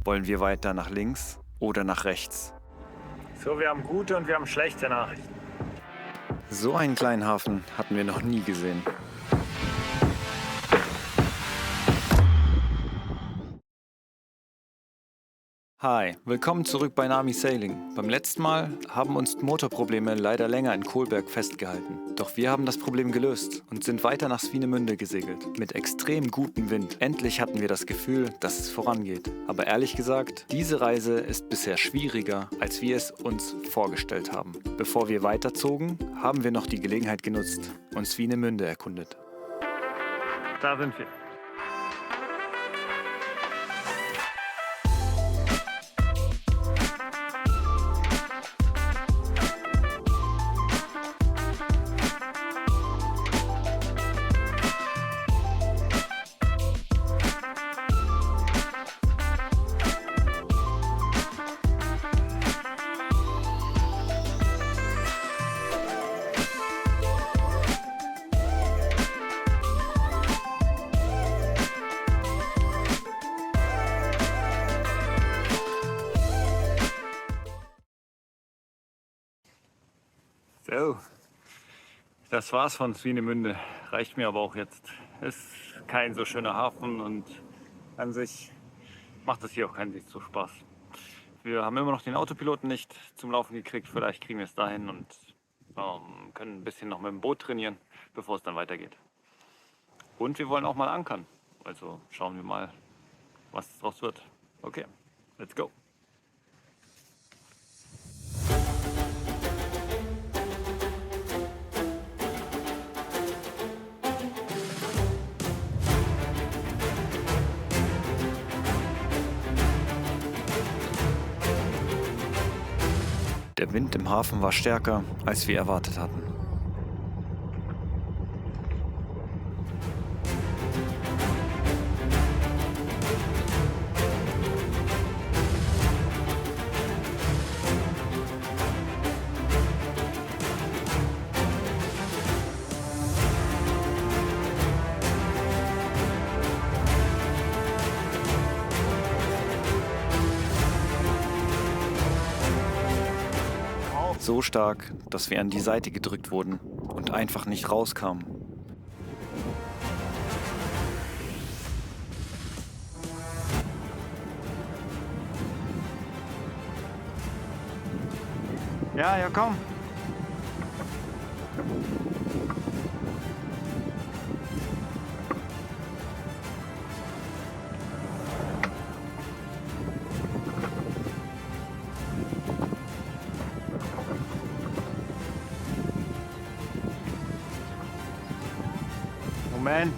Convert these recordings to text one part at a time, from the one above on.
Wollen wir weiter nach links oder nach rechts? So, wir haben gute und wir haben schlechte Nachrichten. So einen kleinen Hafen hatten wir noch nie gesehen. Hi, willkommen zurück bei Nami Sailing. Beim letzten Mal haben uns Motorprobleme leider länger in Kolberg festgehalten. Doch wir haben das Problem gelöst und sind weiter nach Swinemünde gesegelt. Mit extrem gutem Wind. Endlich hatten wir das Gefühl, dass es vorangeht. Aber ehrlich gesagt, diese Reise ist bisher schwieriger, als wir es uns vorgestellt haben. Bevor wir weiterzogen, haben wir noch die Gelegenheit genutzt und Swinemünde erkundet. Da sind wir. So, das war's von Swinemünde. Reicht mir aber auch jetzt. Ist kein so schöner Hafen und an sich macht es hier auch keinen so Spaß. Wir haben immer noch den Autopiloten nicht zum Laufen gekriegt. Vielleicht kriegen wir es dahin und können ein bisschen noch mit dem Boot trainieren, bevor es dann weitergeht. Und wir wollen auch mal ankern. Also schauen wir mal, was draus wird. Okay, let's go. Der Wind im Hafen war stärker, als wir erwartet hatten. So stark, dass wir an die Seite gedrückt wurden und einfach nicht rauskamen. Ja, komm. Moment.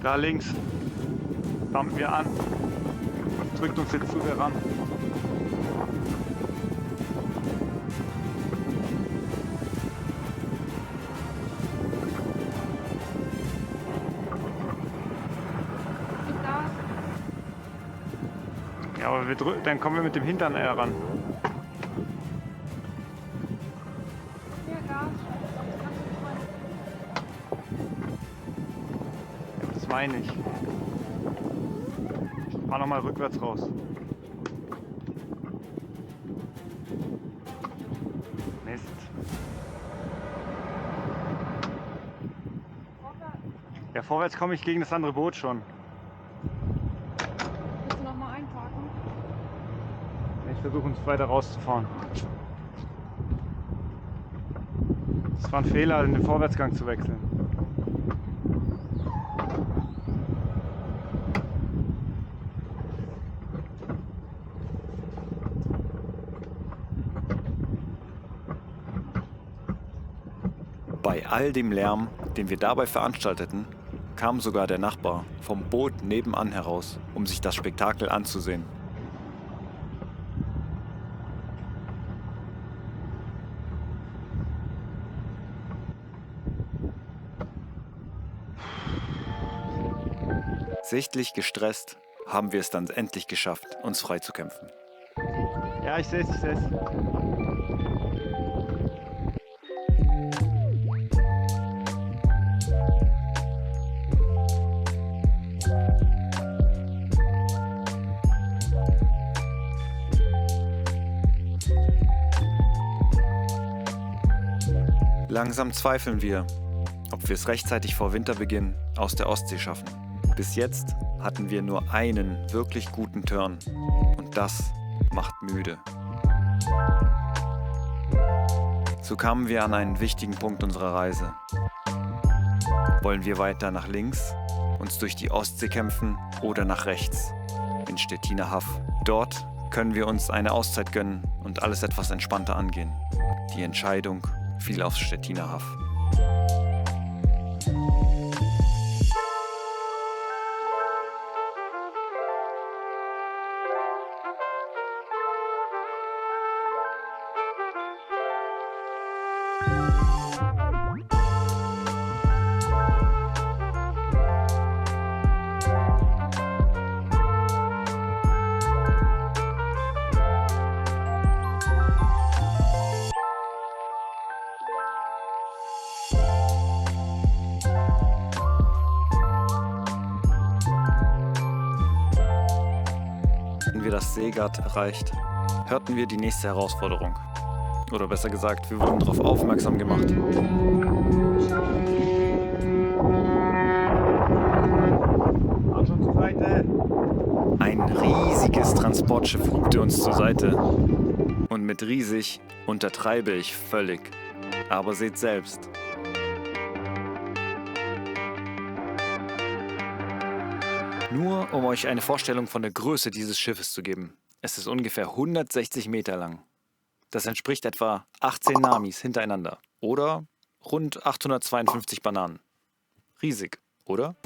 Da links kommen wir an. Drückt uns jetzt zu sehr ran. Ja, aber dann kommen wir mit dem Hintern eher ran. Ja, das meine ich. Fahr nochmal rückwärts raus. Mist. Ja, vorwärts komme ich gegen das andere Boot schon. Willst du nochmal einparken? Ich versuche uns weiter rauszufahren. Es war ein Fehler, in den Vorwärtsgang zu wechseln. Bei all dem Lärm, den wir dabei veranstalteten, kam sogar der Nachbar vom Boot nebenan heraus, um sich das Spektakel anzusehen. Sichtlich gestresst haben wir es dann endlich geschafft, uns freizukämpfen. Ja, ich sehe es, Langsam zweifeln wir, ob wir es rechtzeitig vor Winterbeginn aus der Ostsee schaffen. Bis jetzt hatten wir nur einen wirklich guten Turn und das macht müde. So kamen wir an einen wichtigen Punkt unserer Reise. Wollen wir weiter nach links, uns durch die Ostsee kämpfen oder nach rechts, in Stettiner Haff? Dort können wir uns eine Auszeit gönnen und alles etwas entspannter angehen. Die Entscheidung fiel aufs Stettiner Haff. Hatten wir das Seegard erreicht, hörten wir die nächste Herausforderung. Oder besser gesagt, wir wurden darauf aufmerksam gemacht. Ein riesiges Transportschiff hupte uns zur Seite. Und mit riesig untertreibe ich völlig. Aber seht selbst. Nur um euch eine Vorstellung von der Größe dieses Schiffes zu geben. Es ist ungefähr 160 Meter lang. Das entspricht etwa 18 Namis hintereinander. Oder rund 852 Bananen. Riesig, oder?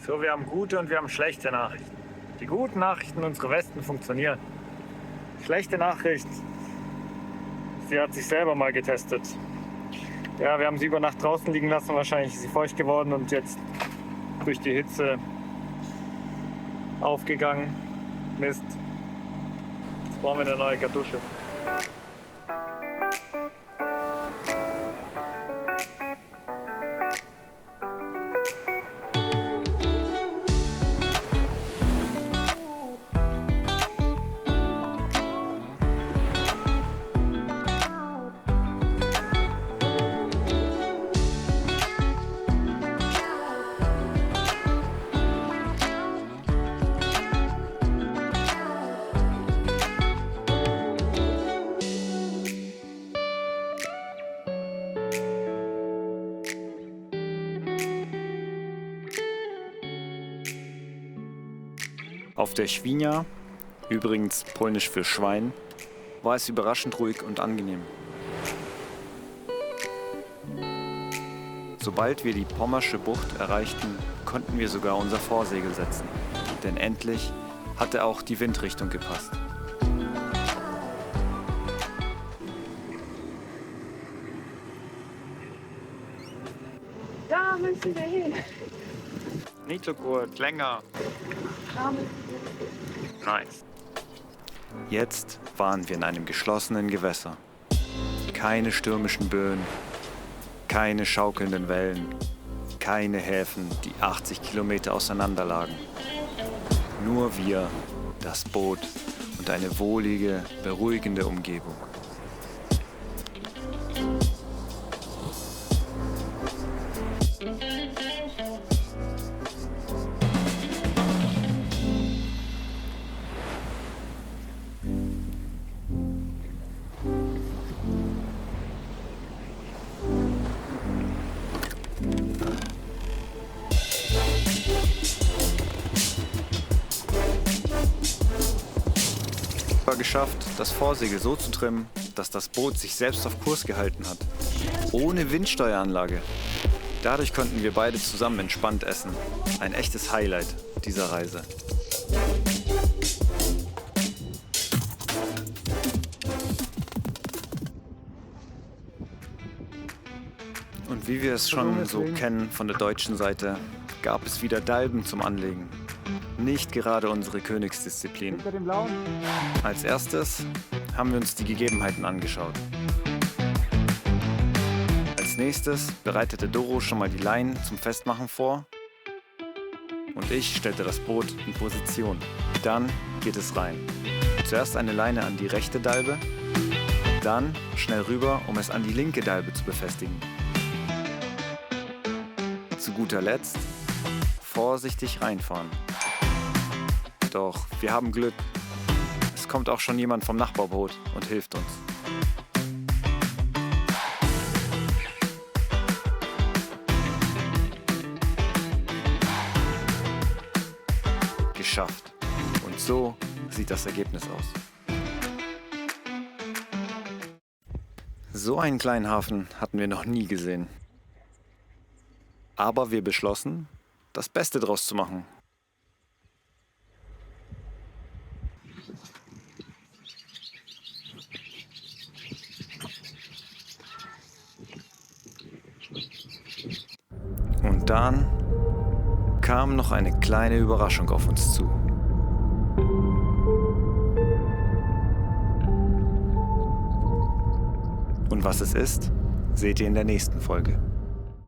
So, wir haben gute und wir haben schlechte Nachrichten. Die guten Nachrichten, unsere Westen funktionieren. Schlechte Nachricht, sie hat sich selber mal getestet. Ja, wir haben sie über Nacht draußen liegen lassen, wahrscheinlich ist sie feucht geworden und jetzt durch die Hitze aufgegangen. Mist. Jetzt brauchen wir eine neue Kartusche. Auf der Świnia, übrigens polnisch für Schwein, war es überraschend ruhig und angenehm. Sobald wir die Pommersche Bucht erreichten, konnten wir sogar unser Vorsegel setzen. Denn endlich hatte auch die Windrichtung gepasst. Da müssen wir hin. Nicht so kurz, länger. Nice. Jetzt waren wir in einem geschlossenen Gewässer. Keine stürmischen Böen, keine schaukelnden Wellen, keine Häfen, die 80 Kilometer auseinander lagen. Nur wir, das Boot und eine wohlige, beruhigende Umgebung. Geschafft, das Vorsegel so zu trimmen, dass das Boot sich selbst auf Kurs gehalten hat. Ohne Windsteueranlage. Dadurch konnten wir beide zusammen entspannt essen. Ein echtes Highlight dieser Reise. Und wie wir es schon so kennen von der deutschen Seite, gab es wieder Dalben zum Anlegen. Nicht gerade unsere Königsdisziplin. Als erstes haben wir uns die Gegebenheiten angeschaut. Als nächstes bereitete Doro schon mal die Leinen zum Festmachen vor und ich stellte das Boot in Position. Dann geht es rein. Zuerst eine Leine an die rechte Dalbe, dann schnell rüber, um es an die linke Dalbe zu befestigen. Zu guter Letzt vorsichtig reinfahren. Doch wir haben Glück. Es kommt auch schon jemand vom Nachbarboot und hilft uns. Geschafft. Und so sieht das Ergebnis aus. So einen kleinen Hafen hatten wir noch nie gesehen. Aber wir beschlossen, das Beste draus zu machen. Und dann kam noch eine kleine Überraschung auf uns zu. Und was es ist, seht ihr in der nächsten Folge.